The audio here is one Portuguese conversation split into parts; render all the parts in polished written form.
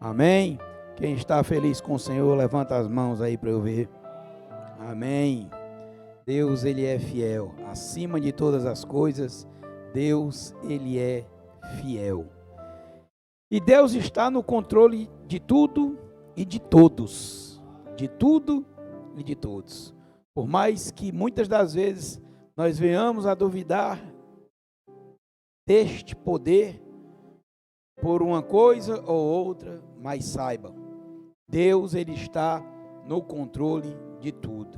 Amém? Quem está feliz com o Senhor, levanta as mãos aí para eu ver. Amém. Deus, Ele é fiel. Acima de todas as coisas, Deus, Ele é fiel. E Deus está no controle de tudo e de todos. De tudo e de todos. Por mais que muitas das vezes nós venhamos a duvidar deste poder por uma coisa ou outra, mas saibam, Deus, Ele está no controle de tudo.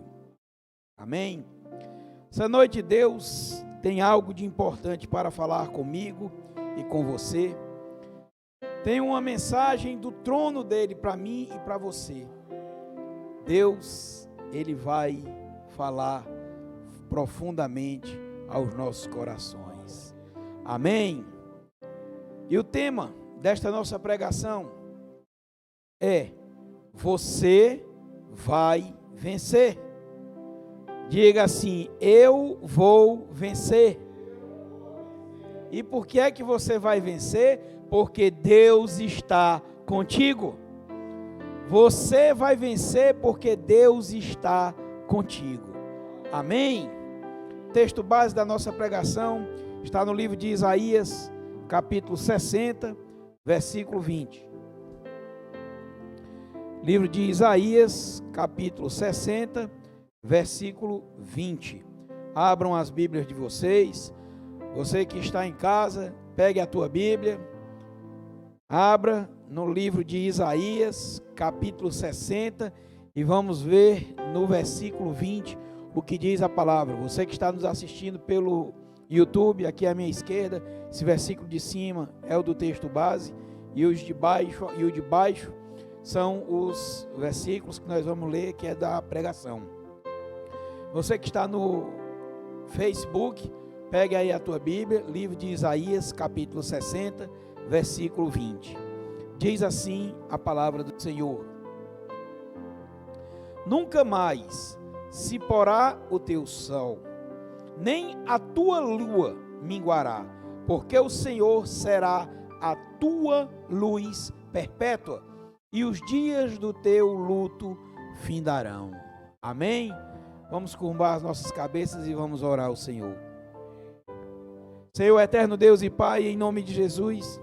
Amém? Essa noite Deus tem algo de importante para falar comigo e com você. Tem uma mensagem do trono dele para mim e para você. Deus, Ele vai falar profundamente aos nossos corações. Amém? E o tema desta nossa pregação é: você vai vencer. Diga assim: eu vou vencer. E por que é que você vai vencer? Porque Deus está contigo. Você vai vencer porque Deus está contigo. Amém? O texto base da nossa pregação está no livro de Isaías, capítulo 60, versículo 20. Livro de Isaías, capítulo 60, versículo 20. Abram as Bíblias de vocês. Você que está em casa, pegue a tua Bíblia. Abra no livro de Isaías, capítulo 60, e vamos ver no versículo 20 o que diz a palavra. Você que está nos assistindo pelo YouTube, aqui à minha esquerda, esse versículo de cima é o do texto base, e o de baixo são os versículos que nós vamos ler, que é da pregação. Você que está no Facebook, pegue aí a tua Bíblia, livro de Isaías, capítulo 60, versículo 20. Diz assim a palavra do Senhor: nunca mais se porá o teu sol, nem a tua lua minguará, porque o Senhor será a tua luz perpétua, e os dias do teu luto findarão. Amém? Vamos curvar as nossas cabeças e vamos orar ao Senhor. Senhor eterno Deus e Pai, em nome de Jesus,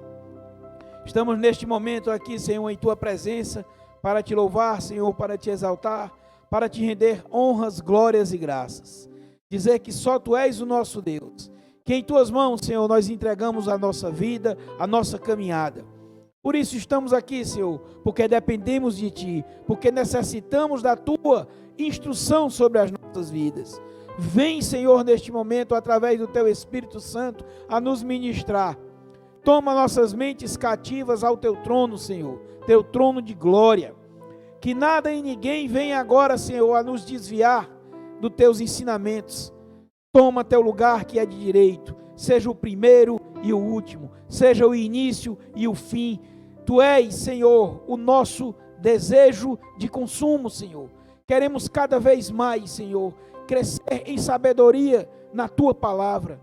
estamos neste momento aqui, Senhor, em Tua presença, para Te louvar, Senhor, para Te exaltar, para Te render honras, glórias e graças. Dizer que só Tu és o nosso Deus, que em Tuas mãos, Senhor, nós entregamos a nossa vida, a nossa caminhada. Por isso estamos aqui, Senhor, porque dependemos de Ti, porque necessitamos da Tua instrução sobre as nossas vidas. Vem, Senhor, neste momento, através do Teu Espírito Santo, a nos ministrar. Toma nossas mentes cativas ao Teu trono, Senhor, Teu trono de glória. Que nada e ninguém venha agora, Senhor, a nos desviar dos Teus ensinamentos. Toma Teu lugar que é de direito, seja o primeiro e o último, seja o início e o fim. Tu és, Senhor, o nosso desejo de consumo, Senhor. Queremos cada vez mais, Senhor, crescer em sabedoria na Tua palavra.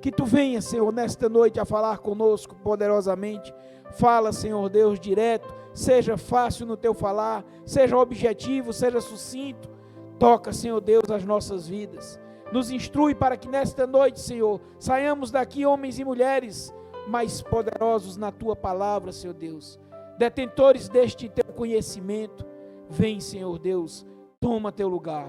Que Tu venha, Senhor, nesta noite a falar conosco poderosamente. Fala, Senhor Deus, direto, seja fácil no Teu falar, seja objetivo, seja sucinto. Toca, Senhor Deus, as nossas vidas. Nos instrui para que nesta noite, Senhor, saiamos daqui homens e mulheres mais poderosos na Tua palavra, Senhor Deus. Detentores deste Teu conhecimento. Vem, Senhor Deus, toma Teu lugar.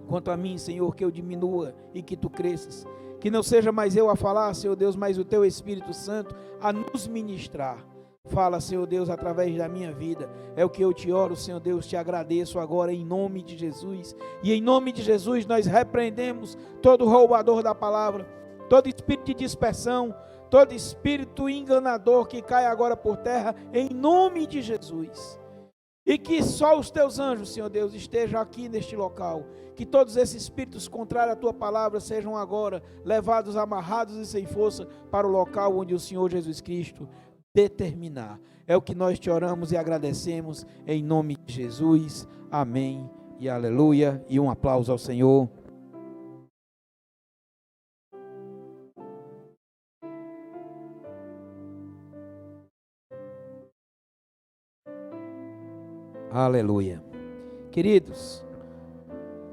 Quanto a mim, Senhor, que eu diminua e que Tu cresças. Que não seja mais eu a falar, Senhor Deus, mas o Teu Espírito Santo a nos ministrar. Fala, Senhor Deus, através da minha vida. É o que eu te oro, Senhor Deus, te agradeço agora em nome de Jesus. E em nome de Jesus nós repreendemos todo roubador da palavra, todo espírito de dispersão, todo espírito enganador que cai agora por terra, em nome de Jesus. E que só os Teus anjos, Senhor Deus, estejam aqui neste local. Que todos esses espíritos contrários à Tua palavra sejam agora levados, amarrados e sem força para o local onde o Senhor Jesus Cristo determinar. É o que nós te oramos e agradecemos em nome de Jesus. Amém e aleluia. E um aplauso ao Senhor. Aleluia. Queridos,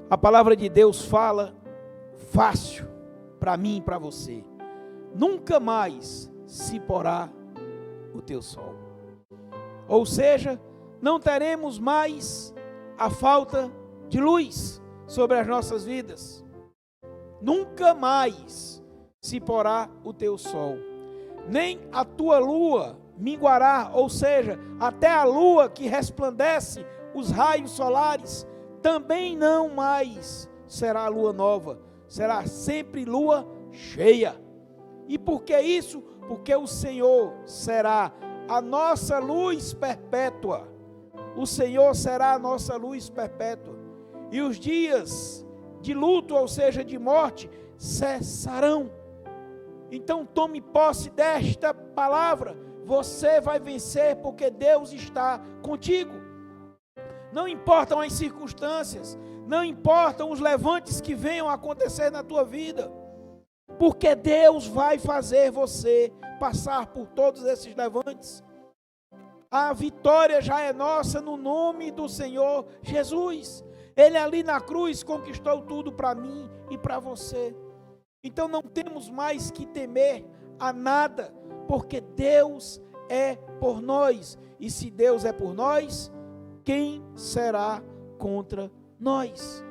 a palavra de Deus fala fácil para mim e para você. Nunca mais se porá o teu sol. Ou seja, não teremos mais a falta de luz sobre as nossas vidas. Nunca mais se porá o teu sol. Nem a tua lua minguará, ou seja, até a lua que resplandece os raios solares, também não mais será lua nova, será sempre lua cheia. E por que isso? Porque o Senhor será a nossa luz perpétua. O Senhor será a nossa luz perpétua. E os dias de luto, ou seja, de morte, cessarão. Então tome posse desta palavra. Você vai vencer porque Deus está contigo. Não importam as circunstâncias, não importam os levantes que venham a acontecer na tua vida, porque Deus vai fazer você passar por todos esses levantes. A vitória já é nossa no nome do Senhor Jesus. Ele ali na cruz conquistou tudo para mim e para você. Então não temos mais que temer a nada, porque Deus é por nós. E se Deus é por nós, quem será contra nós?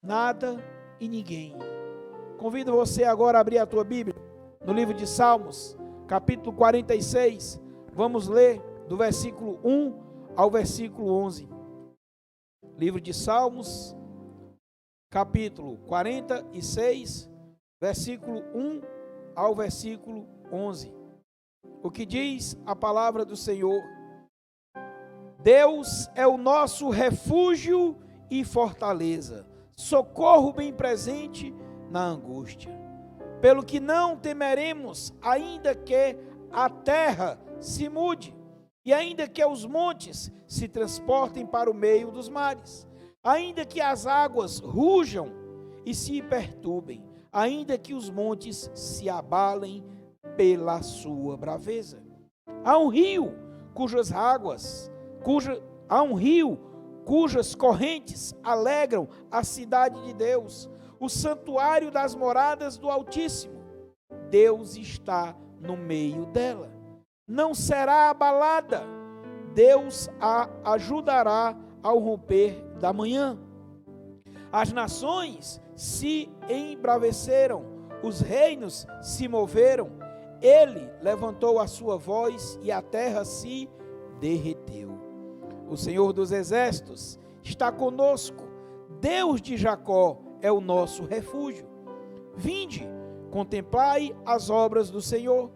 Nada e ninguém. Convido você agora a abrir a tua Bíblia no livro de Salmos, capítulo 46. Vamos ler do versículo 1 ao versículo 11. Livro de Salmos, capítulo 46, versículo 1 ao versículo 11. O que diz a palavra do Senhor? Deus é o nosso refúgio e fortaleza, socorro bem presente na angústia. Pelo que não temeremos, ainda que a terra se mude, e ainda que os montes se transportem para o meio dos mares, ainda que as águas rujam e se perturbem, ainda que os montes se abalem pela sua braveza. Há um rio cujas correntes alegram a cidade de Deus, o santuário das moradas do Altíssimo. Deus está no meio dela. Não será abalada. Deus a ajudará ao romper da manhã. As nações se embraveceram, os reinos se moveram. Ele levantou a sua voz e a terra se derreteu. O Senhor dos exércitos está conosco. Deus de Jacó é o nosso refúgio. Vinde, contemplai as obras do Senhor,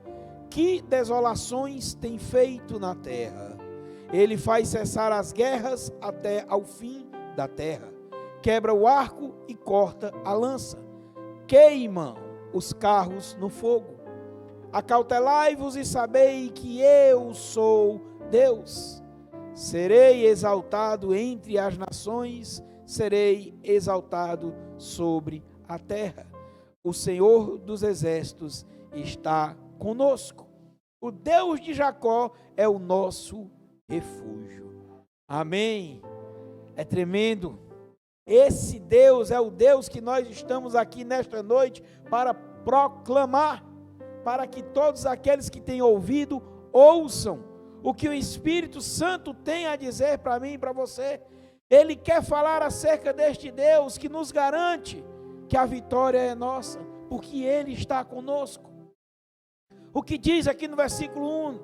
que desolações tem feito na terra. Ele faz cessar as guerras até ao fim da terra. Quebra o arco e corta a lança. Queimam os carros no fogo. Acautelai-vos e sabei que eu sou Deus. Serei exaltado entre as nações, serei exaltado sobre a terra. O Senhor dos exércitos está conosco. O Deus de Jacó é o nosso refúgio. Amém. É tremendo. Esse Deus é o Deus que nós estamos aqui nesta noite para proclamar, para que todos aqueles que têm ouvido ouçam o que o Espírito Santo tem a dizer para mim e para você. Ele quer falar acerca deste Deus que nos garante que a vitória é nossa, porque Ele está conosco. O que diz aqui no versículo 1,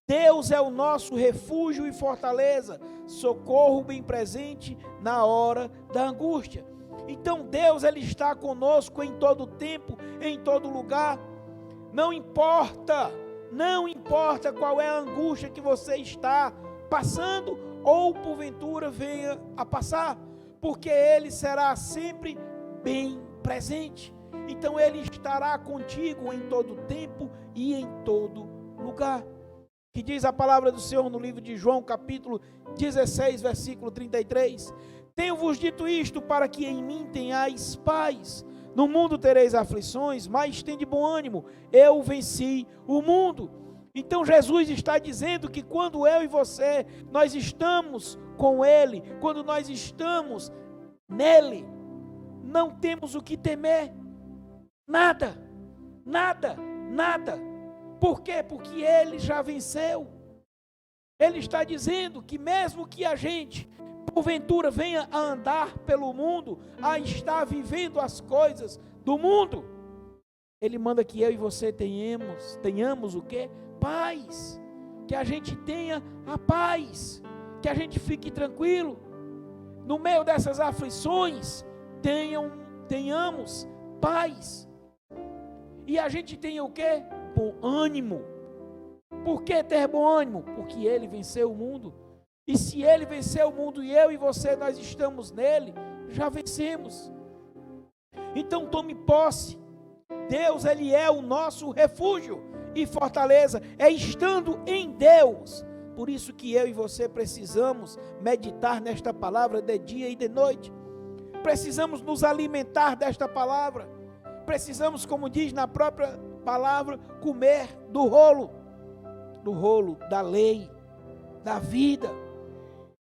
Deus é o nosso refúgio e fortaleza, socorro bem presente na hora da angústia. Então Deus, Ele está conosco em todo tempo, em todo lugar. Não importa qual é a angústia que você está passando ou porventura venha a passar, porque Ele será sempre bem presente. Então Ele estará contigo em todo tempo e em todo lugar. Que diz a palavra do Senhor no livro de João, capítulo 16, versículo 33. Tenho-vos dito isto para que em mim tenhais paz. No mundo tereis aflições, mas tende bom ânimo, eu venci o mundo. Então Jesus está dizendo que quando eu e você, nós estamos com Ele, quando nós estamos nele, não temos o que temer, nada, nada, nada. Por quê? Porque Ele já venceu. Ele está dizendo que mesmo que a gente, porventura, venha a andar pelo mundo, a estar vivendo as coisas do mundo, Ele manda que eu e você tenhamos o quê? Paz, que a gente tenha a paz, que a gente fique tranquilo, no meio dessas aflições, tenhamos paz, e a gente tenha o quê? Bom ânimo. Por que ter bom ânimo? Porque Ele venceu o mundo, e se Ele venceu o mundo e eu e você, nós estamos nele, já vencemos. Então tome posse. Deus, Ele é o nosso refúgio e fortaleza, é estando em Deus. Por isso que eu e você precisamos meditar nesta palavra de dia e de noite. Precisamos nos alimentar desta palavra. Precisamos, como diz na própria palavra, comer do rolo da lei, da vida.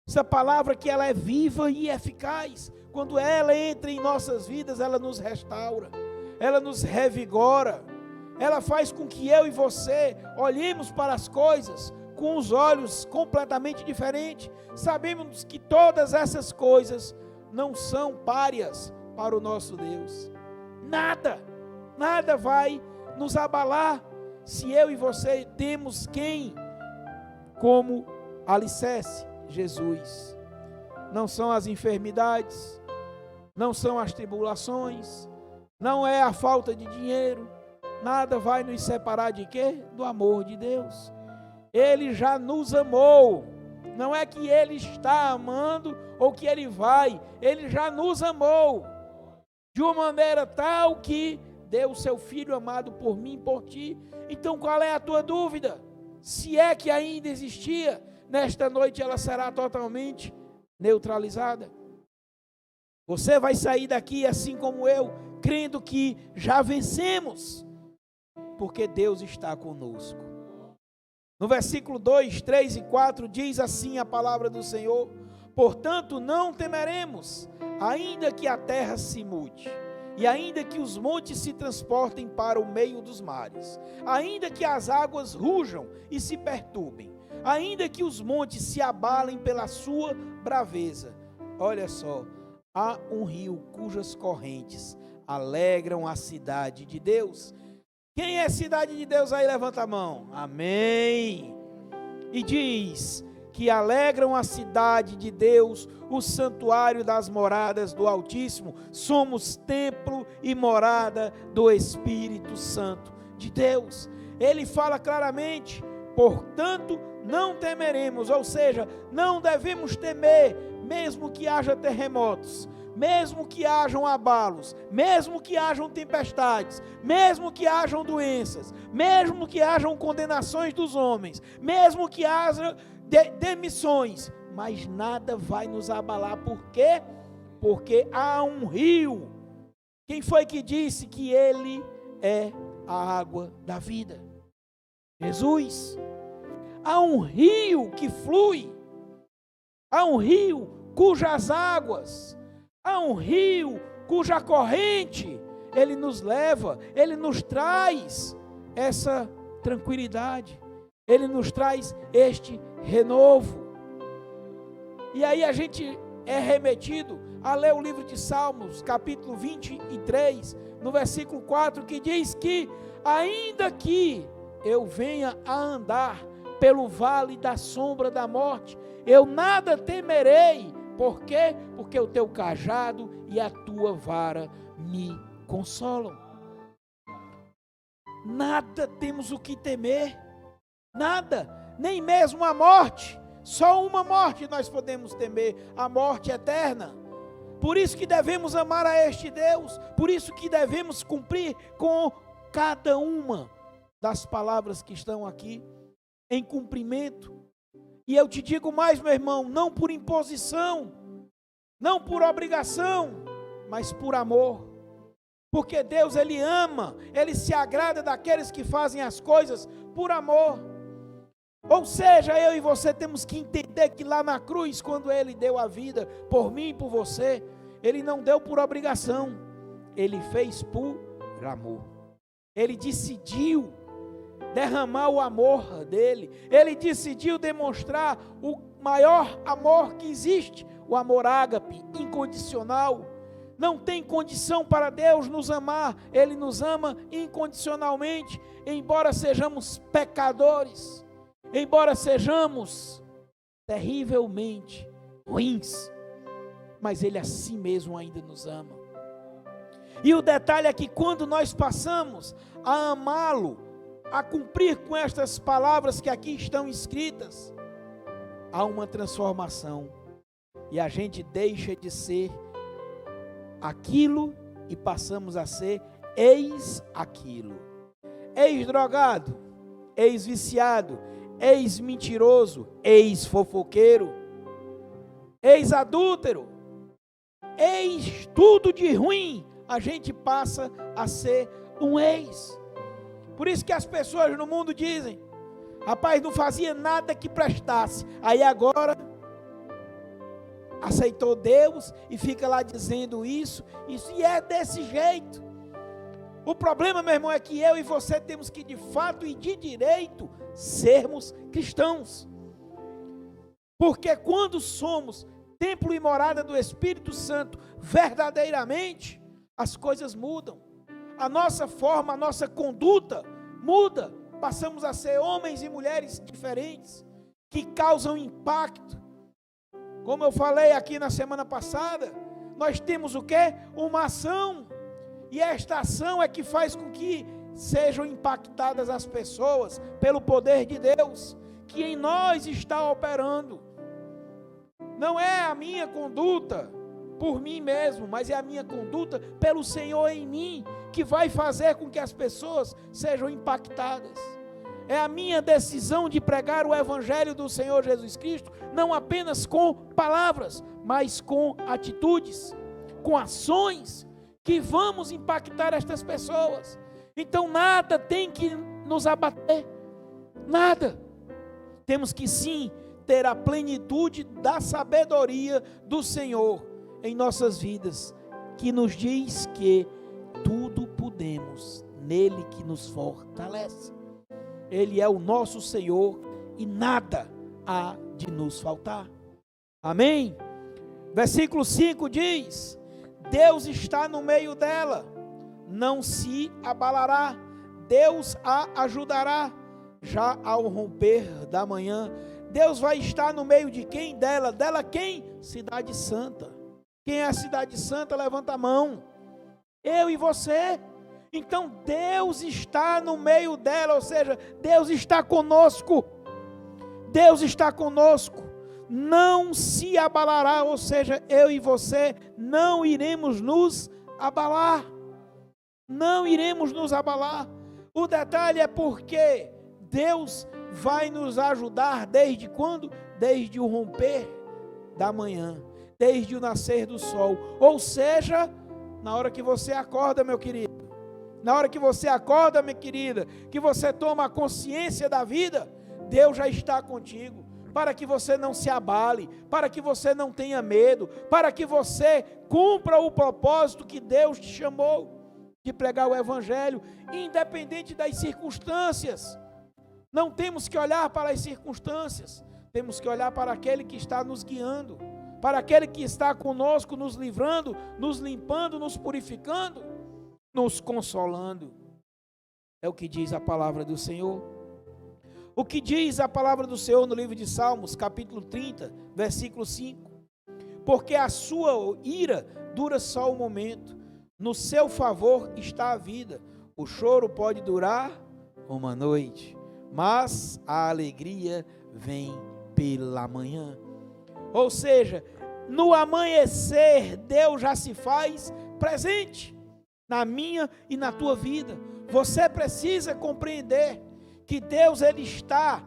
Essa palavra que ela é viva e eficaz. Quando ela entra em nossas vidas, ela nos restaura, ela nos revigora, ela faz com que eu e você olhemos para as coisas com os olhos completamente diferentes. Sabemos que todas essas coisas não são párias para o nosso Deus. Nada vai nos abalar se eu e você temos quem como alicerce? Jesus. Não são as enfermidades, não são as tribulações, não é a falta de dinheiro, nada vai nos separar de quê? Do amor de Deus. Ele já nos amou, não é que Ele está amando ou que Ele vai, Ele já nos amou, de uma maneira tal que deu o seu Filho amado por mim e por ti. Então qual é a tua dúvida? Se é que ainda existia, nesta noite ela será totalmente neutralizada. Você vai sair daqui assim como eu, crendo que já vencemos, porque Deus está conosco. No versículo 2, 3 e 4 diz assim a palavra do Senhor: portanto não temeremos, ainda que a terra se mude, e ainda que os montes se transportem para o meio dos mares, ainda que as águas rujam e se perturbem, ainda que os montes se abalem pela sua braveza. Olha só, há um rio cujas correntes alegram a cidade de Deus. Quem é a cidade de Deus aí? Levanta a mão. Amém. E diz que alegram a cidade de Deus, o santuário das moradas do Altíssimo. Somos templo e morada do Espírito Santo de Deus. Ele fala claramente: portanto não temeremos, ou seja, não devemos temer, mesmo que haja terremotos, mesmo que hajam abalos, mesmo que hajam tempestades, mesmo que hajam doenças, mesmo que hajam condenações dos homens, mesmo que haja demissões, mas nada vai nos abalar. Por quê? Porque há um rio. Quem foi que disse que Ele é a água da vida? Jesus. Há um rio que flui, há um rio cujas águas, há um rio cuja corrente, Ele nos leva, Ele nos traz essa tranquilidade, Ele nos traz este renovo. E aí a gente é remetido a ler o livro de Salmos, capítulo 23, no versículo 4, que diz que ainda que eu venha a andar pelo vale da sombra da morte, eu nada temerei. Por quê? Porque o teu cajado e a tua vara me consolam. Nada temos o que temer, nada, nem mesmo a morte. Só uma morte nós podemos temer, a morte eterna. Por isso que devemos amar a este Deus, por isso que devemos cumprir com cada uma das palavras que estão aqui em cumprimento. E eu te digo mais, meu irmão, não por imposição, não por obrigação, mas por amor. Porque Deus, Ele ama, Ele se agrada daqueles que fazem as coisas por amor. Ou seja, eu e você temos que entender que lá na cruz, quando Ele deu a vida por mim e por você, Ele não deu por obrigação, Ele fez por amor. Ele decidiu derramar o amor dele, Ele decidiu demonstrar o maior amor que existe, o amor ágape, incondicional. Não tem condição para Deus nos amar, Ele nos ama incondicionalmente, embora sejamos pecadores, embora sejamos terrivelmente ruins, mas Ele assim mesmo ainda nos ama. E o detalhe é que quando nós passamos a amá-lo, a cumprir com estas palavras que aqui estão escritas, há uma transformação, e a gente deixa de ser aquilo e passamos a ser ex-aquilo. Ex-drogado, ex-viciado, ex-mentiroso, ex-fofoqueiro, ex-adúltero, ex-tudo de ruim, a gente passa a ser um ex. Por isso que as pessoas no mundo dizem: rapaz, não fazia nada que prestasse, aí agora aceitou Deus e fica lá dizendo isso, e é desse jeito. O problema, meu irmão, é que eu e você temos que de fato e de direito sermos cristãos, porque quando somos templo e morada do Espírito Santo verdadeiramente, as coisas mudam, a nossa forma, a nossa conduta muda, passamos a ser homens e mulheres diferentes, que causam impacto. Como eu falei aqui na semana passada, nós temos o quê? Uma ação, e esta ação é que faz com que sejam impactadas as pessoas, pelo poder de Deus, que em nós está operando. Não é a minha conduta por mim mesmo, mas é a minha conduta pelo Senhor em mim, que vai fazer com que as pessoas sejam impactadas. É a minha decisão de pregar o Evangelho do Senhor Jesus Cristo, não apenas com palavras, mas com atitudes, com ações, que vamos impactar estas pessoas. Então nada tem que nos abater, nada. Temos que sim ter a plenitude da sabedoria do Senhor em nossas vidas, que nos diz que tudo podemos nele que nos fortalece. Ele é o nosso Senhor e nada há de nos faltar. Amém? Versículo 5 diz: Deus está no meio dela, não se abalará, Deus a ajudará, já ao romper da manhã. Deus vai estar no meio de quem? Dela. Dela quem? Cidade Santa. Quem é a Cidade Santa? Levanta a mão. Eu e você. Então Deus está no meio dela, ou seja, Deus está conosco. Deus está conosco. Não se abalará, ou seja, eu e você não iremos nos abalar. Não iremos nos abalar. O detalhe é porque Deus vai nos ajudar desde quando? Desde o romper da manhã, desde o nascer do sol. Ou seja, na hora que você acorda, meu querido, na hora que você acorda, minha querida, que você toma a consciência da vida, Deus já está contigo, para que você não se abale, para que você não tenha medo, para que você cumpra o propósito que Deus te chamou, de pregar o Evangelho, independente das circunstâncias. Não temos que olhar para as circunstâncias, temos que olhar para aquele que está nos guiando, para aquele que está conosco, nos livrando, nos limpando, nos purificando, nos consolando. É o que diz a palavra do Senhor. O que diz a palavra do Senhor no livro de Salmos, capítulo 30, versículo 5. Porque a sua ira dura só um momento, no seu favor está a vida. O choro pode durar uma noite, mas a alegria vem pela manhã. Ou seja, no amanhecer, Deus já se faz presente na minha e na tua vida. Você precisa compreender que Deus, Ele está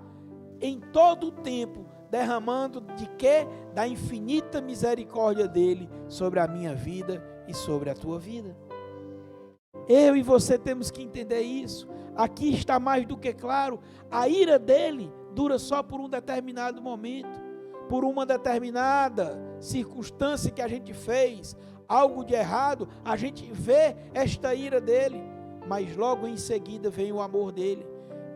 em todo o tempo derramando de quê? Da infinita misericórdia dEle sobre a minha vida e sobre a tua vida. Eu e você temos que entender isso. Aqui está mais do que claro, a ira dEle dura só por um determinado momento, por uma determinada circunstância que a gente fez, algo de errado, a gente vê esta ira dele, mas logo em seguida vem o amor dele.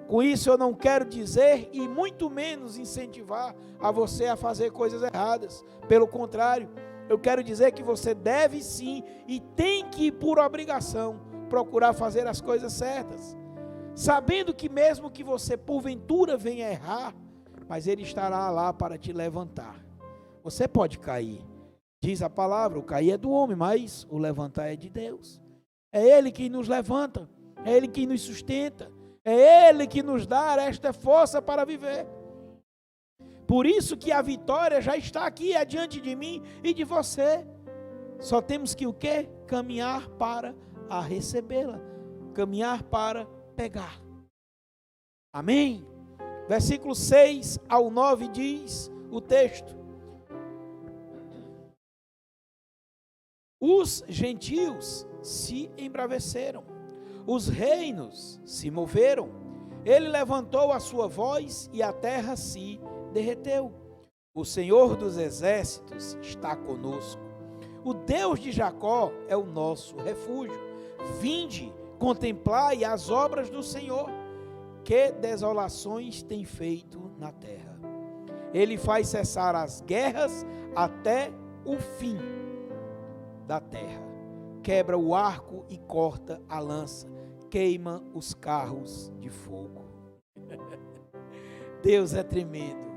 Com isso eu não quero dizer e muito menos incentivar a você a fazer coisas erradas. Pelo contrário, eu quero dizer que você deve sim e tem que, por obrigação, procurar fazer as coisas certas, sabendo que mesmo que você porventura venha errar, mas ele estará lá para te levantar. Você pode cair, diz a palavra, o cair é do homem, mas o levantar é de Deus. É Ele que nos levanta, é Ele que nos sustenta, é Ele que nos dá esta força para viver. Por isso que a vitória já está aqui, adiante de mim e de você. Só temos que o quê? Caminhar para a recebê-la, caminhar para pegar. Amém? Versículo 6 ao 9 diz o texto: os gentios se embraveceram, os reinos se moveram, ele levantou a sua voz e a terra se derreteu. O Senhor dos exércitos está conosco, o Deus de Jacó é o nosso refúgio. Vinde, contemplai as obras do Senhor, que desolações tem feito na terra. Ele faz cessar as guerras até o fim da terra. Quebra o arco e corta a lança, queima os carros de fogo. Deus é tremendo,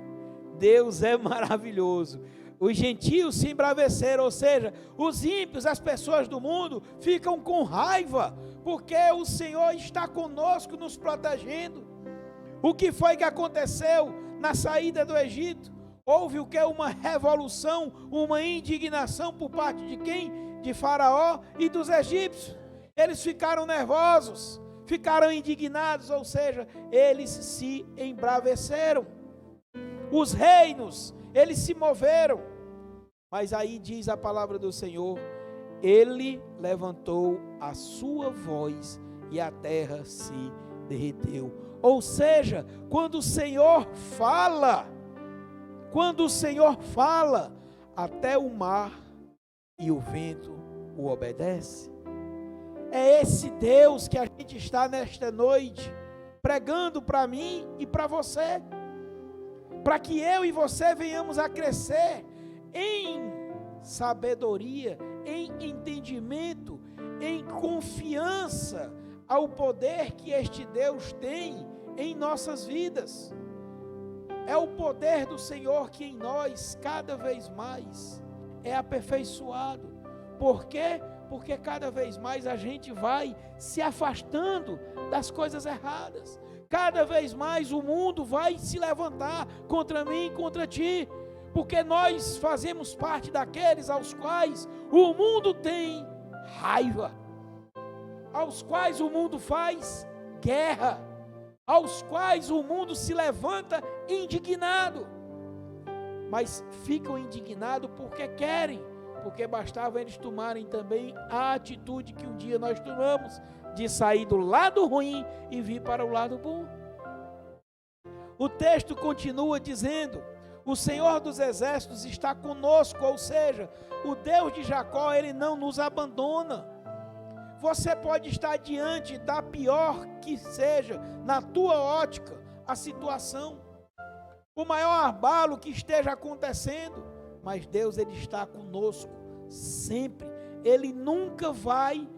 Deus é maravilhoso. Os gentios se embraveceram, ou seja, os ímpios, as pessoas do mundo ficam com raiva, porque o Senhor está conosco, nos protegendo. O que foi que aconteceu na saída do Egito? Houve o que? Uma revolução, uma indignação por parte de quem? De Faraó e dos egípcios. Eles ficaram nervosos, ficaram indignados, ou seja, eles se embraveceram. Os reinos, eles se moveram. Mas aí diz a palavra do Senhor, ele levantou a sua voz e a terra se derreteu. Ou seja, quando o Senhor fala, até o mar e o vento o obedece. É esse Deus que a gente está nesta noite pregando para mim e para você, para que eu e você venhamos a crescer em sabedoria, em entendimento, em confiança ao poder que este Deus tem em nossas vidas. É o poder do Senhor que em nós cada vez mais é aperfeiçoado. Por quê? Porque cada vez mais a gente vai se afastando das coisas erradas. Cada vez mais o mundo vai se levantar contra mim, contra ti, porque nós fazemos parte daqueles aos quais o mundo tem raiva, aos quais o mundo faz guerra, aos quais o mundo se levanta indignado, mas ficam indignados porque querem, porque bastava eles tomarem também a atitude que um dia nós tomamos, de sair do lado ruim e vir para o lado bom. O texto continua dizendo, o Senhor dos exércitos está conosco, ou seja, o Deus de Jacó, ele não nos abandona. Você pode estar diante da pior que seja, na tua ótica, a situação, o maior abalo que esteja acontecendo, mas Deus, ele está conosco sempre, ele nunca vai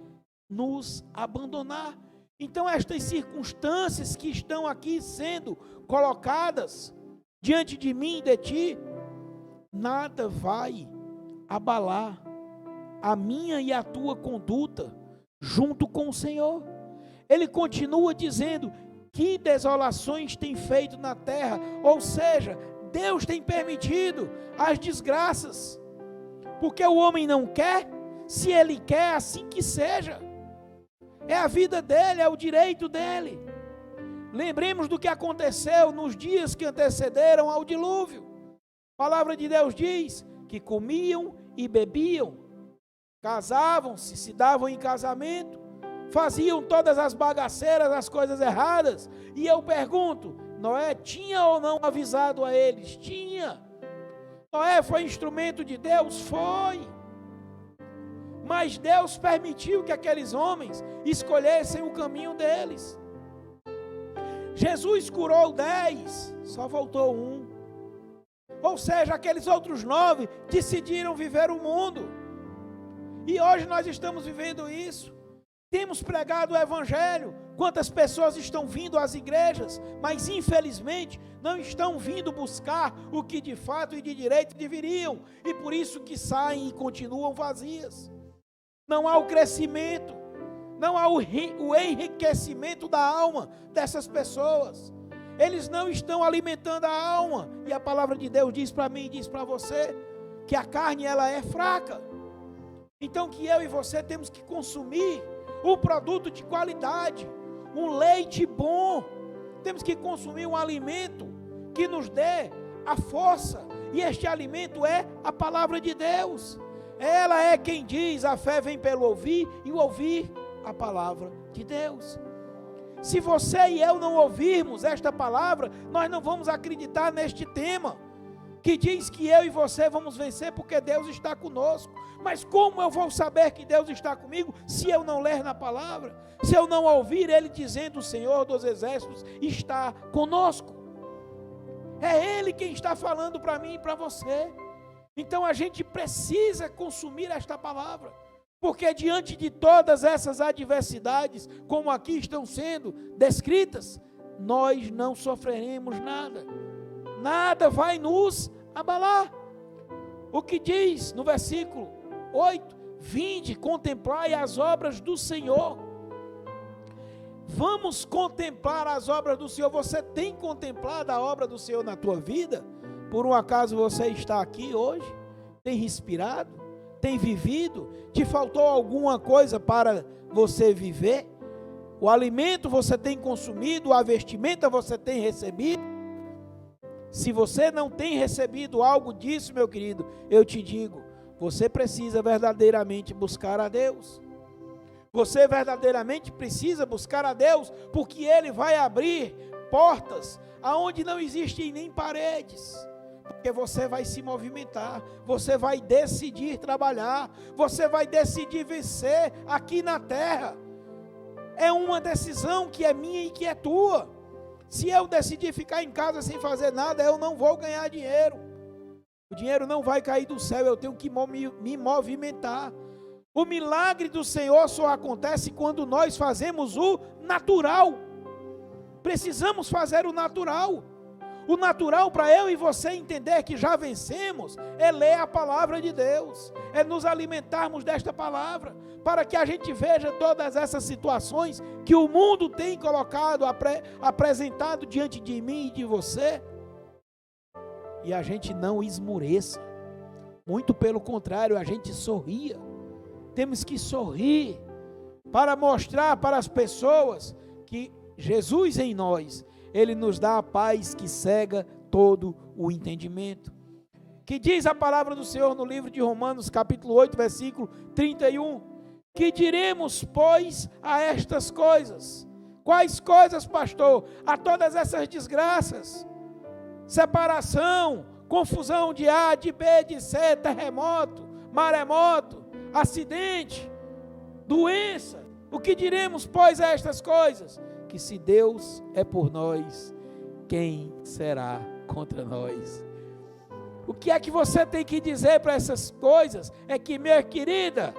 nos abandonar. Então estas circunstâncias que estão aqui sendo colocadas diante de mim e de ti, nada vai abalar a minha e a tua conduta junto com o Senhor. Ele continua dizendo que desolações tem feito na terra, ou seja, Deus tem permitido as desgraças, porque o homem não quer, se ele quer, assim que seja, é a vida dele, é o direito dele. Lembremos do que aconteceu nos dias que antecederam ao dilúvio. A palavra de Deus diz que comiam e bebiam, casavam-se, se davam em casamento, faziam todas as bagaceiras, as coisas erradas. E eu pergunto, Noé tinha ou não avisado a eles? Tinha. Noé foi instrumento de Deus? Foi. Mas Deus permitiu que aqueles homens escolhessem o caminho deles. Jesus curou 10, só voltou 1. Ou seja, aqueles outros 9 decidiram viver o mundo. E hoje nós estamos vivendo isso. Temos pregado o Evangelho. Quantas pessoas estão vindo às igrejas, mas infelizmente não estão vindo buscar o que de fato e de direito deveriam. E por isso que saem e continuam vazias. Não há o crescimento, não há o enriquecimento da alma dessas pessoas. Eles não estão alimentando a alma. E a palavra de Deus diz para mim e diz para você que a carne ela é fraca. Então que eu e você temos que consumir um produto de qualidade, um leite bom. Temos que consumir um alimento que nos dê a força. E este alimento é a palavra de Deus. Ela é quem diz: a fé vem pelo ouvir, e o ouvir a palavra de Deus. Se você e eu não ouvirmos esta palavra, nós não vamos acreditar neste tema, que diz que eu e você vamos vencer porque Deus está conosco. Mas como eu vou saber que Deus está comigo se eu não ler na palavra? Se eu não ouvir Ele dizendo: o Senhor dos Exércitos está conosco? É Ele quem está falando para mim e para você. Então a gente precisa consumir esta palavra, porque diante de todas essas adversidades, como aqui estão sendo descritas, nós não sofreremos nada. Nada vai nos abalar. O que diz no versículo 8: vinde, contemplai as obras do Senhor. Vamos contemplar as obras do Senhor. Você tem contemplado a obra do Senhor na tua vida? Por um acaso você está aqui hoje? Tem respirado? Tem vivido? Te faltou alguma coisa para você viver? O alimento você tem consumido? A vestimenta você tem recebido? Se você não tem recebido algo disso, meu querido, eu te digo, você precisa verdadeiramente buscar a Deus. Você verdadeiramente precisa buscar a Deus, porque Ele vai abrir portas aonde não existem nem paredes. Porque você vai se movimentar, você vai decidir trabalhar, você vai decidir vencer aqui na terra. É uma decisão que é minha e que é tua. Se eu decidir ficar em casa sem fazer nada, eu não vou ganhar dinheiro. O dinheiro não vai cair do céu, eu tenho que me movimentar. O milagre do Senhor só acontece quando nós fazemos o natural. Precisamos fazer o natural. O natural para eu e você entender que já vencemos é ler a palavra de Deus, é nos alimentarmos desta palavra, para que a gente veja todas essas situações que o mundo tem colocado, apresentado diante de mim e de você, e a gente não esmoreça, muito pelo contrário, a gente sorria. Temos que sorrir para mostrar para as pessoas que Jesus em nós, Ele nos dá a paz que cega todo o entendimento. Que diz a palavra do Senhor no livro de Romanos, capítulo 8, versículo 31. Que diremos, pois, a estas coisas? Quais coisas, pastor? A todas essas desgraças. Separação, confusão de A, de B, de C, terremoto, maremoto, acidente, doença. O que diremos, pois, a estas coisas? Que se Deus é por nós, quem será contra nós? O que é que você tem que dizer para essas coisas? É que, minha querida,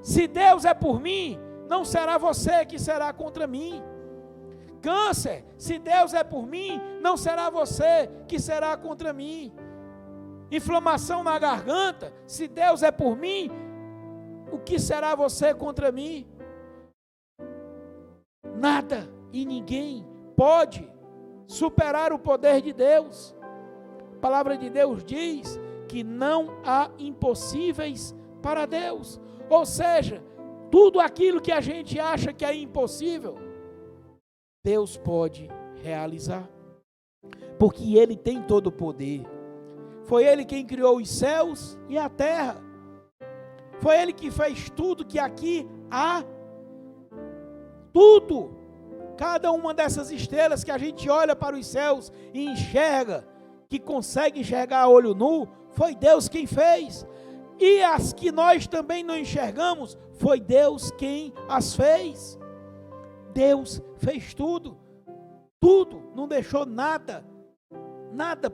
se Deus é por mim, não será você que será contra mim. Câncer, se Deus é por mim, não será você que será contra mim. Inflamação na garganta, se Deus é por mim, o que será você contra mim? Nada e ninguém pode superar o poder de Deus. A palavra de Deus diz que não há impossíveis para Deus. Ou seja, tudo aquilo que a gente acha que é impossível, Deus pode realizar. Porque Ele tem todo o poder. Foi Ele quem criou os céus e a terra. Foi Ele que fez tudo que aqui há. Tudo. Cada uma dessas estrelas que a gente olha para os céus e enxerga, que consegue enxergar a olho nu, foi Deus quem fez. E as que nós também não enxergamos, foi Deus quem as fez. Deus fez tudo, não deixou nada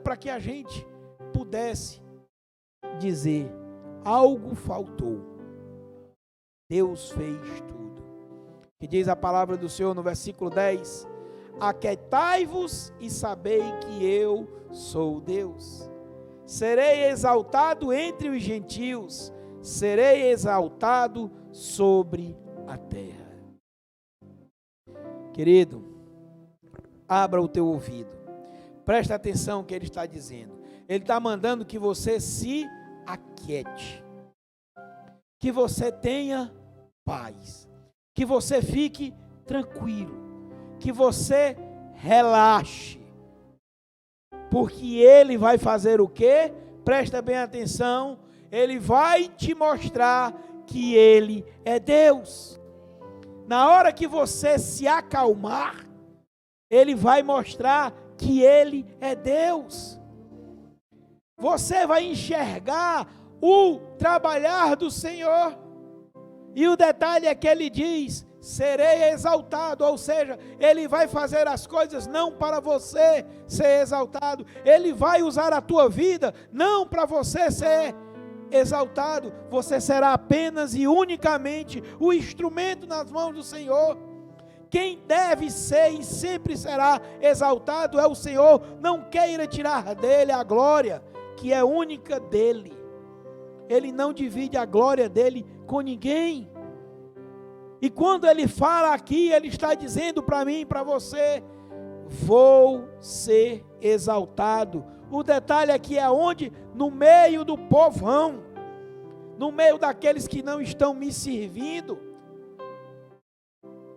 para que a gente pudesse dizer, algo faltou. Deus fez tudo. Que diz a palavra do Senhor no versículo 10, aquietai-vos e sabei que eu sou Deus. Serei exaltado entre os gentios, serei exaltado sobre a terra. Querido, abra o teu ouvido, presta atenção no que ele está dizendo. Ele está mandando que você se aquiete, que você tenha paz, que você fique tranquilo, que você relaxe, porque Ele vai fazer o quê? Presta bem atenção, Ele vai te mostrar que Ele é Deus. Na hora que você se acalmar, Ele vai mostrar que Ele é Deus. Você vai enxergar o trabalhar do Senhor. E o detalhe é que Ele diz, serei exaltado, ou seja, Ele vai fazer as coisas não para você ser exaltado, Ele vai usar a tua vida não para você ser exaltado, você será apenas e unicamente o instrumento nas mãos do Senhor. Quem deve ser e sempre será exaltado é o Senhor. Não queira tirar dele a glória que é única dele. Ele não divide a glória dele com ninguém. E quando ele fala aqui, ele está dizendo para mim e para você, vou ser exaltado. O detalhe aqui é onde? No meio do povão, no meio daqueles que não estão me servindo.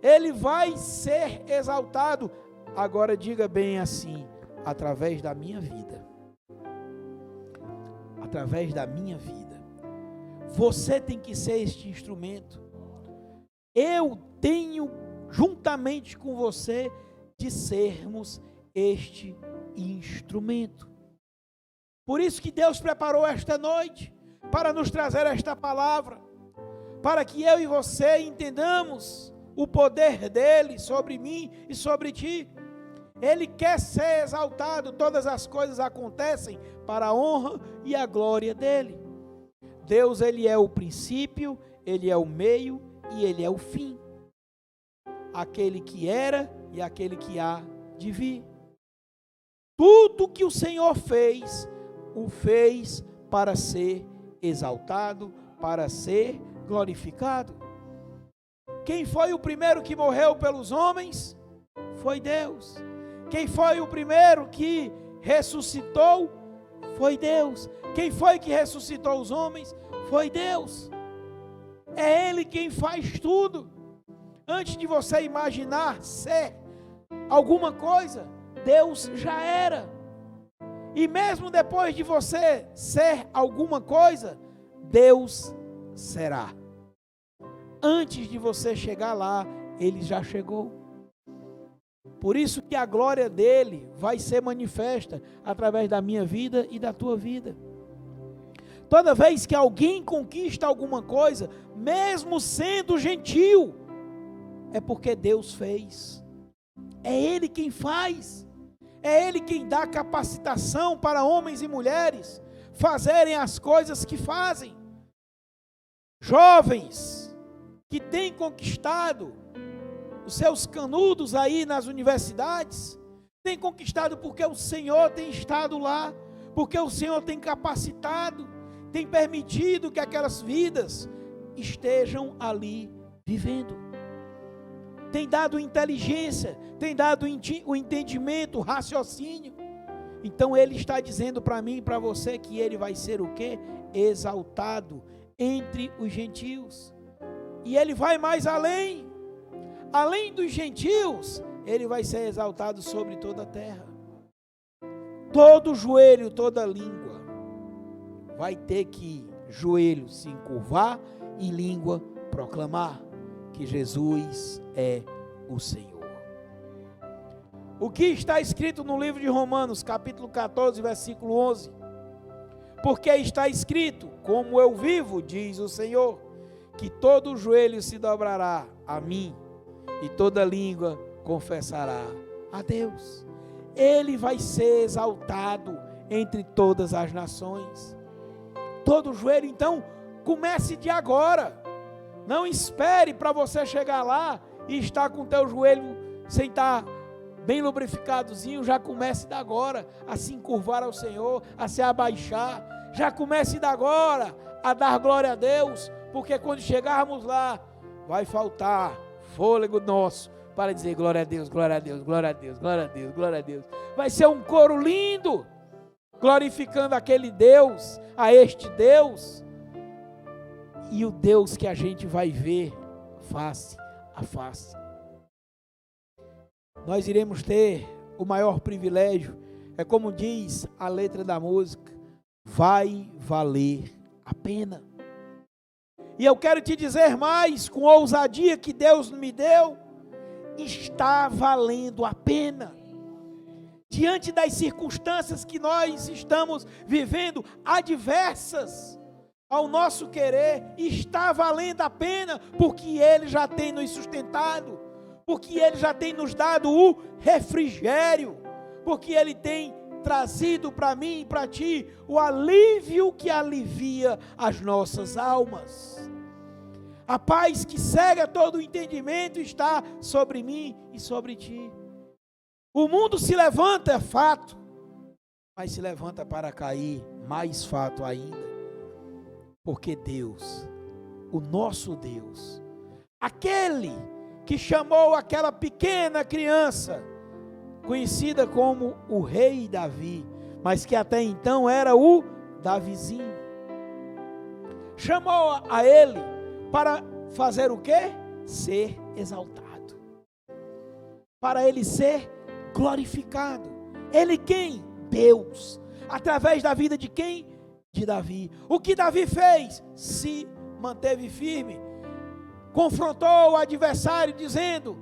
Ele vai ser exaltado. Agora diga bem assim, através da minha vida. Através da minha vida. Você tem que ser este instrumento. Eu tenho, juntamente com você, de sermos este instrumento. Por isso que Deus preparou esta noite, para nos trazer esta palavra, para que eu e você entendamos o poder dele sobre mim e sobre ti. Ele quer ser exaltado, todas as coisas acontecem para a honra e a glória dele. Deus, ele é o princípio, ele é o meio e ele é o fim. Aquele que era e aquele que há de vir. Tudo que o Senhor fez, o fez para ser exaltado, para ser glorificado. Quem foi o primeiro que morreu pelos homens? Foi Deus. Quem foi o primeiro que ressuscitou? Foi Deus. Quem foi que ressuscitou os homens? Foi Deus. É Ele quem faz tudo. Antes de você imaginar ser alguma coisa, Deus já era. E mesmo depois de você ser alguma coisa, Deus será. Antes de você chegar lá, Ele já chegou. Por isso que a glória dele vai ser manifesta através da minha vida e da tua vida. Toda vez que alguém conquista alguma coisa, mesmo sendo gentil, é porque Deus fez. É Ele quem faz. É Ele quem dá capacitação para homens e mulheres fazerem as coisas que fazem. Jovens que têm conquistado os seus canudos aí nas universidades, têm conquistado porque o Senhor tem estado lá, porque o Senhor tem capacitado, tem permitido que aquelas vidas estejam ali vivendo. Tem dado inteligência, tem dado o entendimento, o raciocínio. Então Ele está dizendo para mim e para você que Ele vai ser o quê? Exaltado entre os gentios. E Ele vai mais além. Além dos gentios, Ele vai ser exaltado sobre toda a terra. Todo joelho, toda língua vai ter que joelho se encurvar e língua proclamar que Jesus é o Senhor. o que está escrito no livro de Romanos, capítulo 14, versículo 11. Porque está escrito: como eu vivo, diz o Senhor, que todo joelho se dobrará a mim e toda língua confessará a Deus. Ele vai ser exaltado entre todas as nações. Todo joelho, então, comece de agora. Não espere para você chegar lá e estar com o teu joelho sem estar bem lubrificadozinho. Já comece de agora a se encurvar ao Senhor, a se abaixar. Já comece de agora a dar glória a Deus, porque quando chegarmos lá, vai faltar fôlego nosso para dizer glória a Deus, glória a Deus, glória a Deus, glória a Deus, glória a Deus. Vai ser um coro lindo, glorificando aquele Deus, a este Deus, e o Deus que a gente vai ver face a face. Nós iremos ter o maior privilégio, é como diz a letra da música, vai valer a pena. E eu quero te dizer mais, com a ousadia que Deus me deu, está valendo a pena. Diante das circunstâncias que nós estamos vivendo, adversas ao nosso querer, está valendo a pena, porque Ele já tem nos sustentado, porque Ele já tem nos dado o refrigério, porque Ele tem trazido para mim e para ti o alívio que alivia as nossas almas. A paz que cega todo o entendimento está sobre mim e sobre ti. O mundo se levanta, é fato, mas se levanta para cair, mais fato ainda, porque Deus, o nosso Deus, aquele que chamou aquela pequena criança, conhecida como o rei Davi, mas que até então era o Davizinho, chamou a ele para fazer o quê? Ser exaltado, para ele ser glorificado. Ele quem? Deus. Através da vida de quem? De Davi. O que Davi fez? Se manteve firme, confrontou o adversário dizendo: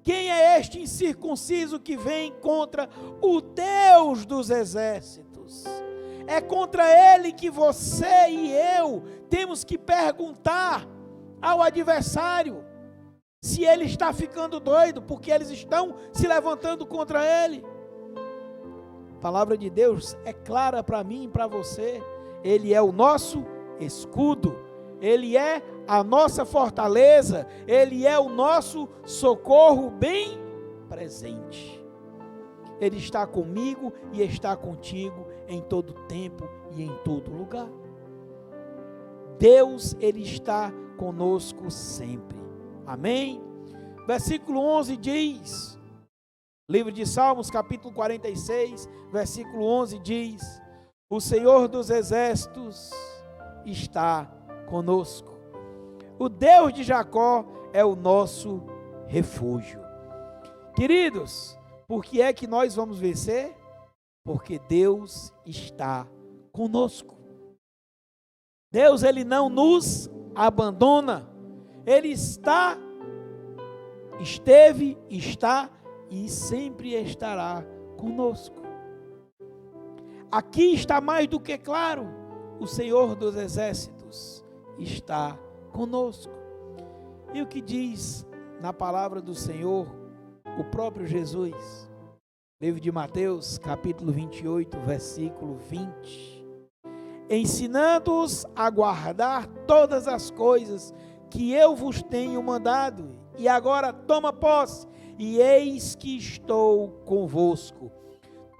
quem é este incircunciso que vem contra o Deus dos exércitos? É contra ele que você e eu temos que perguntar ao adversário se ele está ficando doido, porque eles estão se levantando contra ele. A palavra de Deus é clara para mim e para você. Ele é o nosso escudo, Ele é a nossa fortaleza, Ele é o nosso socorro bem presente. Ele está comigo e está contigo em todo tempo e em todo lugar. Deus, Ele está conosco sempre. Amém? Versículo 11 diz, livro de Salmos, capítulo 46, versículo 11 diz: o Senhor dos exércitos está conosco. O Deus de Jacó é o nosso refúgio. Queridos, por que é que nós vamos vencer? Porque Deus está conosco. Deus, Ele não nos abandona. Ele esteve, está e sempre estará conosco. Aqui está mais do que claro, o Senhor dos exércitos está conosco. E o que diz na palavra do Senhor o próprio Jesus? Livro de Mateus, capítulo 28, versículo 20. Ensinando-os a guardar todas as coisas que eu vos tenho mandado, e agora toma posse, e eis que estou convosco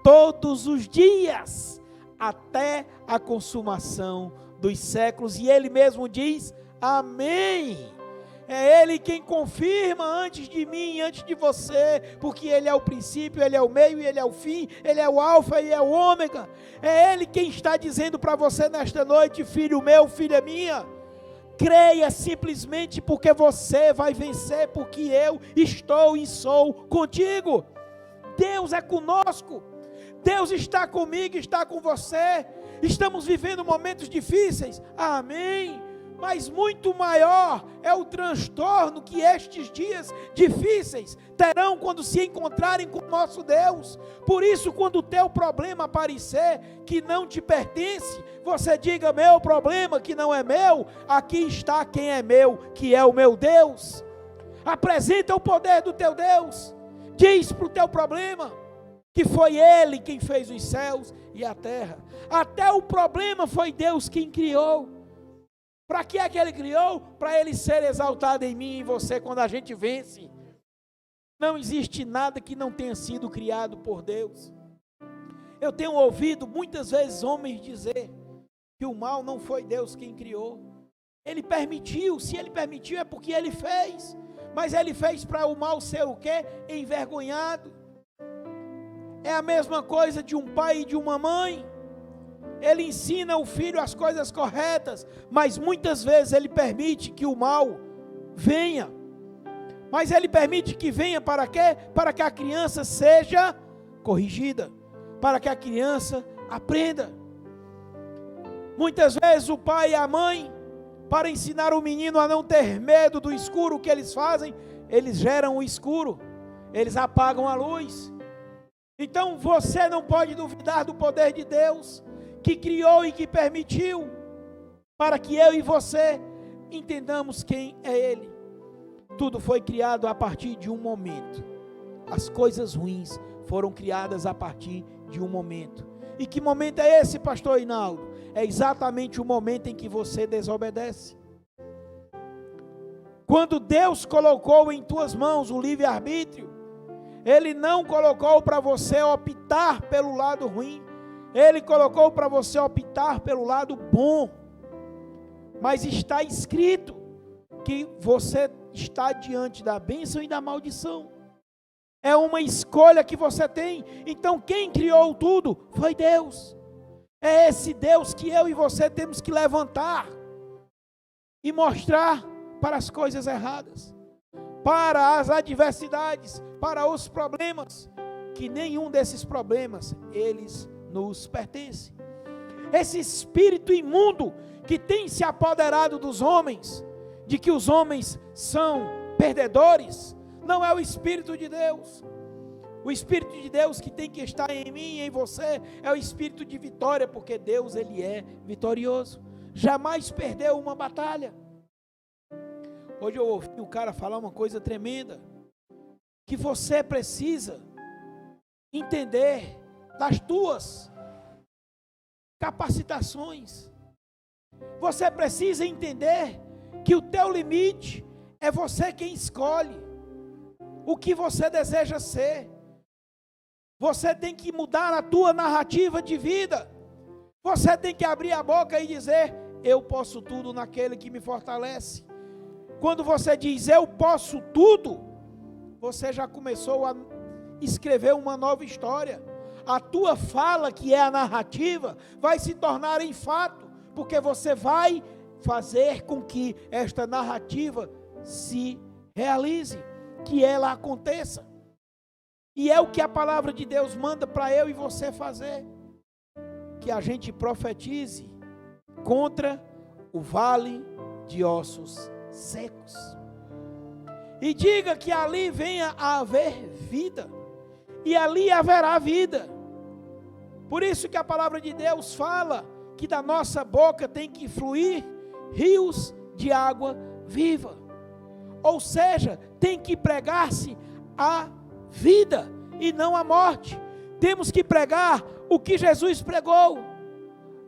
todos os dias, até a consumação dos séculos. E Ele mesmo diz, amém. É Ele quem confirma antes de mim, antes de você, porque Ele é o princípio, Ele é o meio e Ele é o fim, Ele é o alfa e é o ômega. É Ele quem está dizendo para você nesta noite, filho meu, filha minha, creia simplesmente porque você vai vencer, porque eu estou e sou contigo. Deus é conosco, Deus está comigo, está com você. Estamos vivendo momentos difíceis, amém, Mas muito maior é o transtorno que estes dias difíceis terão quando se encontrarem com o nosso Deus. Por isso, quando o teu problema aparecer, que não te pertence, você diga: meu problema que não é meu, aqui está quem é meu, que é o meu Deus. Apresenta o poder do teu Deus. Diz para o teu problema que foi Ele quem fez os céus e a terra. Até o problema foi Deus quem criou. Para que é que Ele criou? Para Ele ser exaltado em mim e em você quando a gente vence. Não existe nada que não tenha sido criado por Deus. Eu tenho ouvido muitas vezes homens dizer que o mal não foi Deus quem criou. Ele permitiu, se Ele permitiu é porque Ele fez. Mas Ele fez para o mal ser o quê? Envergonhado. É a mesma coisa de um pai e de uma mãe. Ele ensina o filho as coisas corretas, mas muitas vezes ele permite que o mal venha. Mas ele permite que venha para quê? Para que a criança seja corrigida, para que a criança aprenda. Muitas vezes o pai e a mãe, para ensinar o menino a não ter medo do escuro, o que eles fazem? Eles geram o escuro, eles apagam a luz. Então você não pode duvidar do poder de Deus, que criou e que permitiu, para que eu e você entendamos quem é Ele. Tudo foi criado a partir de um momento. As coisas ruins foram criadas a partir de um momento. E que momento é esse, pastor Hinaldo? É exatamente o momento em que você desobedece. Quando Deus colocou em tuas mãos o livre-arbítrio, Ele não colocou para você optar pelo lado ruim, Ele colocou para você optar pelo lado bom. Mas está escrito que você está diante da bênção e da maldição. É uma escolha que você tem. Então quem criou tudo foi Deus. É esse Deus que eu e você temos que levantar e mostrar para as coisas erradas, para as adversidades, para os problemas, que nenhum desses problemas eles nos pertence. Esse espírito imundo que tem se apoderado dos homens, de que os homens são perdedores, não é o Espírito de Deus. O Espírito de Deus que tem que estar em mim e em você é o Espírito de vitória, porque Deus, Ele é vitorioso, jamais perdeu uma batalha. Hoje eu ouvi o cara falar uma coisa tremenda, que você precisa entender das tuas capacitações. Você precisa entender que o teu limite é você quem escolhe o que você deseja ser. Você tem que mudar a tua narrativa de vida. Você tem que abrir a boca e dizer: eu posso tudo naquele que me fortalece. Quando você diz eu posso tudo, você já começou a escrever uma nova história. A tua fala, que é a narrativa, vai se tornar em fato, porque você vai fazer com que esta narrativa se realize, que ela aconteça. E é o que a palavra de Deus manda para eu e você fazer, que a gente profetize contra o vale de ossos secos, e diga que ali venha a haver vida, e ali haverá vida. Por isso que a palavra de Deus fala que da nossa boca tem que fluir rios de água viva, ou seja, tem que pregar-se a vida e não a morte. Temos que pregar o que Jesus pregou.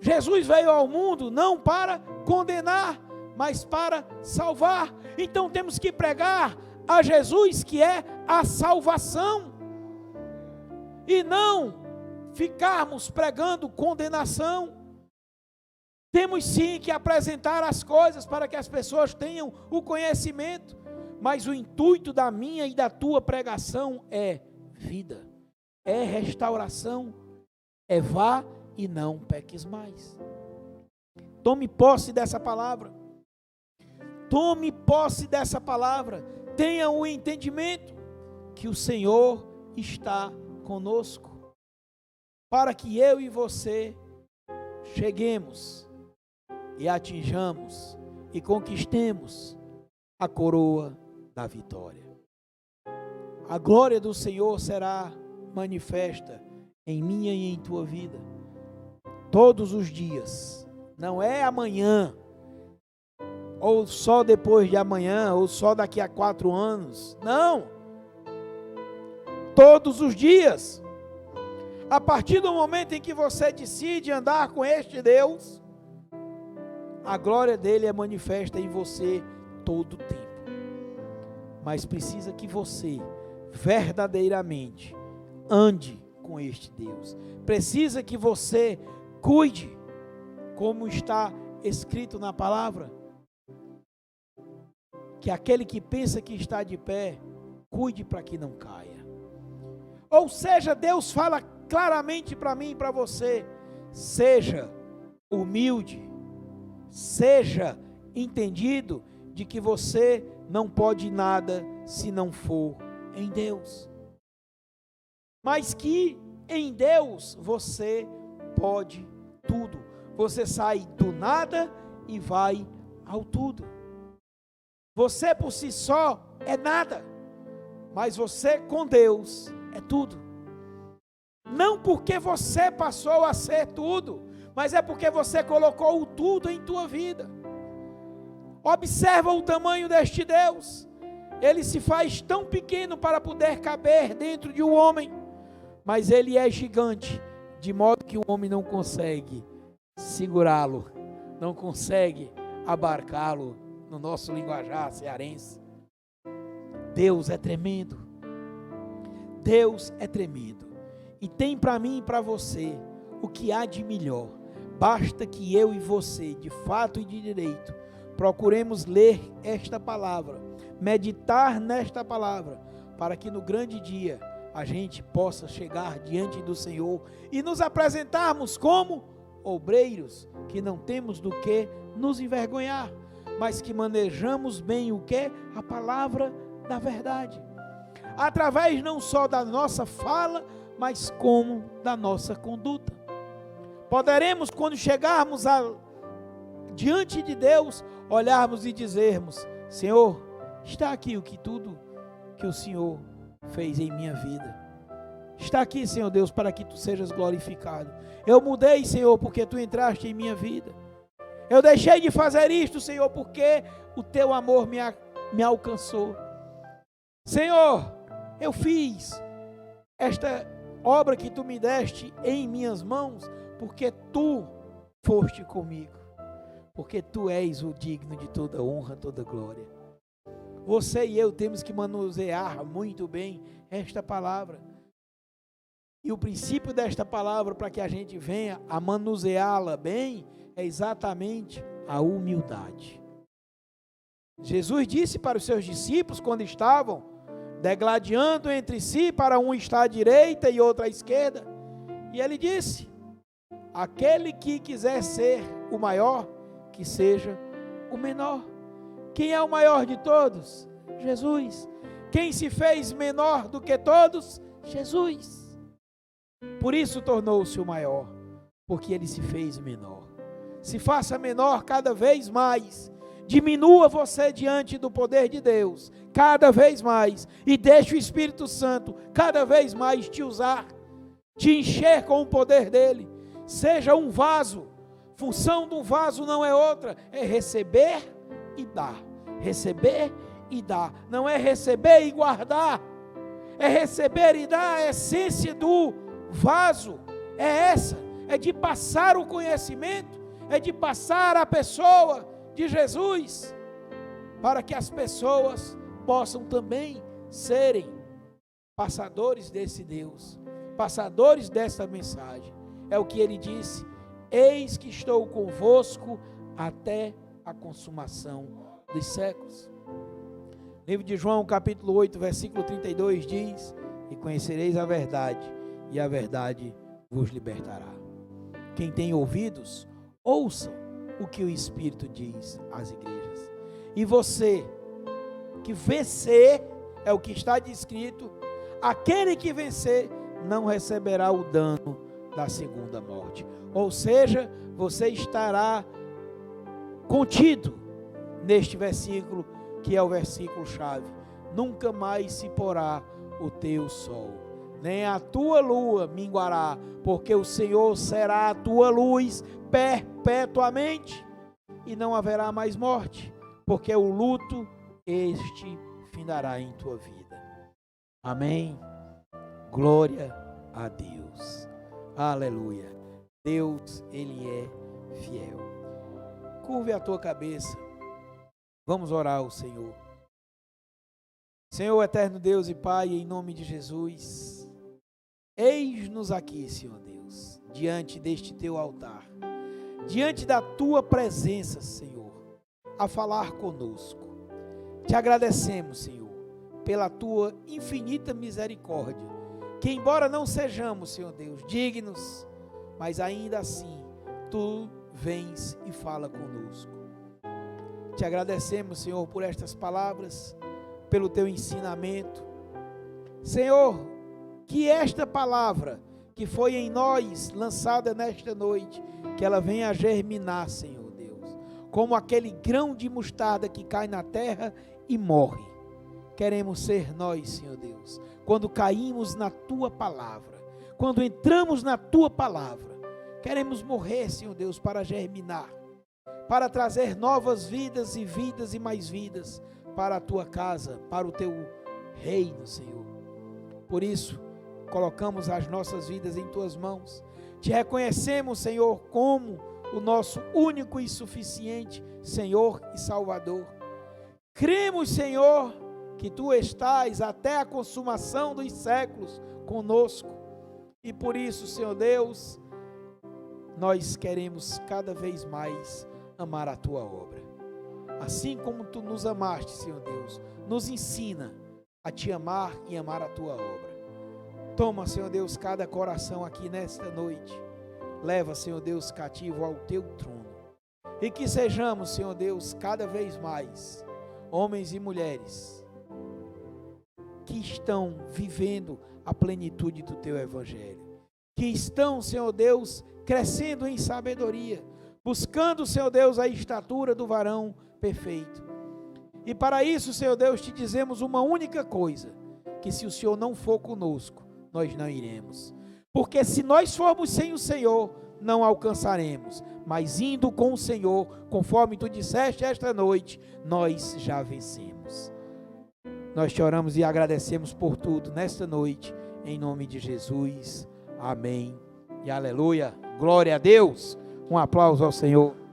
Jesus veio ao mundo não para condenar, mas para salvar. Então temos que pregar a Jesus, que é a salvação, e não ficarmos pregando condenação. Temos sim que apresentar as coisas para que as pessoas tenham o conhecimento, mas o intuito da minha e da tua pregação é vida, é restauração, é vá e não peques mais. Tome posse dessa palavra. Tome posse dessa palavra. Tenha o entendimento que o Senhor está conosco, para que eu e você cheguemos e atinjamos e conquistemos a coroa da vitória. A glória do Senhor será manifesta em minha e em tua vida, todos os dias. Não é amanhã, ou só depois de amanhã, ou só daqui a 4 anos. Não! Todos os dias. A partir do momento em que você decide andar com este Deus, a glória dele é manifesta em você todo o tempo. Mas precisa que você verdadeiramente ande com este Deus. Precisa que você cuide, como está escrito na palavra, que aquele que pensa que está de pé, cuide para que não caia. Ou seja, Deus fala claramente para mim e para você: seja humilde, seja entendido de que você não pode nada se não for em Deus, mas que em Deus você pode tudo. Você sai do nada e vai ao tudo. Você por si só é nada, mas você com Deus é tudo. Não porque você passou a ser tudo, mas é porque você colocou o tudo em tua vida. Observa o tamanho deste Deus. Ele se faz tão pequeno para poder caber dentro de um homem, mas ele é gigante, de modo que o homem não consegue segurá-lo, não consegue abarcá-lo, no nosso linguajar cearense. Deus é tremendo. Deus é tremendo. E tem para mim e para você o que há de melhor. Basta que eu e você, de fato e de direito, procuremos ler esta palavra, meditar nesta palavra, para que no grande dia a gente possa chegar diante do Senhor e nos apresentarmos como obreiros que não temos do que nos envergonhar, mas que manejamos bem o que? A palavra da verdade, através não só da nossa fala, mas como da nossa conduta. Poderemos, quando chegarmos diante de Deus, olharmos e dizermos: Senhor, está aqui tudo que o Senhor fez em minha vida. Está aqui, Senhor Deus, para que Tu sejas glorificado. Eu mudei, Senhor, porque Tu entraste em minha vida. Eu deixei de fazer isto, Senhor, porque o Teu amor me alcançou. Senhor, eu fiz esta obra que Tu me deste em minhas mãos, porque Tu foste comigo. Porque Tu és o digno de toda honra, toda glória. Você e eu temos que manusear muito bem esta palavra. E o princípio desta palavra, para que a gente venha a manuseá-la bem, é exatamente a humildade. Jesus disse para os seus discípulos, quando estavam degladiando entre si, para um estar à direita e outro à esquerda, e Ele disse: aquele que quiser ser o maior, que seja o menor. Quem é o maior de todos? Jesus. Quem se fez menor do que todos? Jesus. Por isso tornou-se o maior, porque Ele se fez menor. Se faça menor cada vez mais. Diminua você diante do poder de Deus, cada vez mais, e deixe o Espírito Santo cada vez mais te usar, te encher com o poder dele. Seja um vaso. Função de um vaso não é outra, é receber e dar. Receber e dar. Não é receber e guardar, é receber e dar. A essência do vaso é essa, é de passar o conhecimento, é de passar a pessoa de Jesus, para que as pessoas possam também serem passadores desse Deus, passadores dessa mensagem. É o que Ele disse: eis que estou convosco até a consumação dos séculos. Livro de João, capítulo 8, versículo 32 diz: e conhecereis a verdade, e a verdade vos libertará. Quem tem ouvidos, ouçam o que o Espírito diz às igrejas. E você que vencer, é o que está descrito: aquele que vencer não receberá o dano da segunda morte. Ou seja, você estará contido neste versículo, que é o versículo chave: nunca mais se porá o teu sol, nem a tua lua minguará, porque o Senhor será a tua luz perpetuamente, e não haverá mais morte, porque o luto este findará em tua vida. Amém. Glória a Deus. Aleluia. Deus, Ele é fiel. Curve a tua cabeça. Vamos orar ao Senhor. Senhor, eterno Deus e Pai, em nome de Jesus, eis-nos aqui, Senhor Deus, diante deste teu altar, diante da tua presença, Senhor, a falar conosco. Te agradecemos, Senhor, pela tua infinita misericórdia, que embora não sejamos, Senhor Deus, dignos, mas ainda assim, tu vens e fala conosco. Te agradecemos, Senhor, por estas palavras, pelo teu ensinamento. Senhor, que esta palavra que foi em nós lançada nesta noite, que ela venha a germinar, Senhor Deus, como aquele grão de mostarda que cai na terra e morre. Queremos ser nós, Senhor Deus, quando caímos na tua palavra, quando entramos na tua palavra, queremos morrer, Senhor Deus, para germinar, para trazer novas vidas e mais vidas para a tua casa, para o teu reino, Senhor. Por isso, colocamos as nossas vidas em tuas mãos. Te reconhecemos, Senhor, como o nosso único e suficiente Senhor e Salvador. Cremos, Senhor, que tu estás até a consumação dos séculos conosco. E por isso, Senhor Deus, nós queremos cada vez mais amar a tua obra. Assim como tu nos amaste, Senhor Deus, nos ensina a te amar e amar a tua obra. Toma, Senhor Deus, cada coração aqui nesta noite. Leva, Senhor Deus, cativo ao teu trono. E que sejamos, Senhor Deus, cada vez mais homens e mulheres que estão vivendo a plenitude do teu evangelho. Que estão, Senhor Deus, crescendo em sabedoria, buscando, Senhor Deus, a estatura do varão perfeito. E para isso, Senhor Deus, te dizemos uma única coisa: que se o Senhor não for conosco, nós não iremos. Porque se nós formos sem o Senhor, não alcançaremos. Mas indo com o Senhor, conforme tu disseste esta noite, nós já vencemos. Nós te oramos e agradecemos por tudo nesta noite, em nome de Jesus. Amém e aleluia. Glória a Deus. Um aplauso ao Senhor.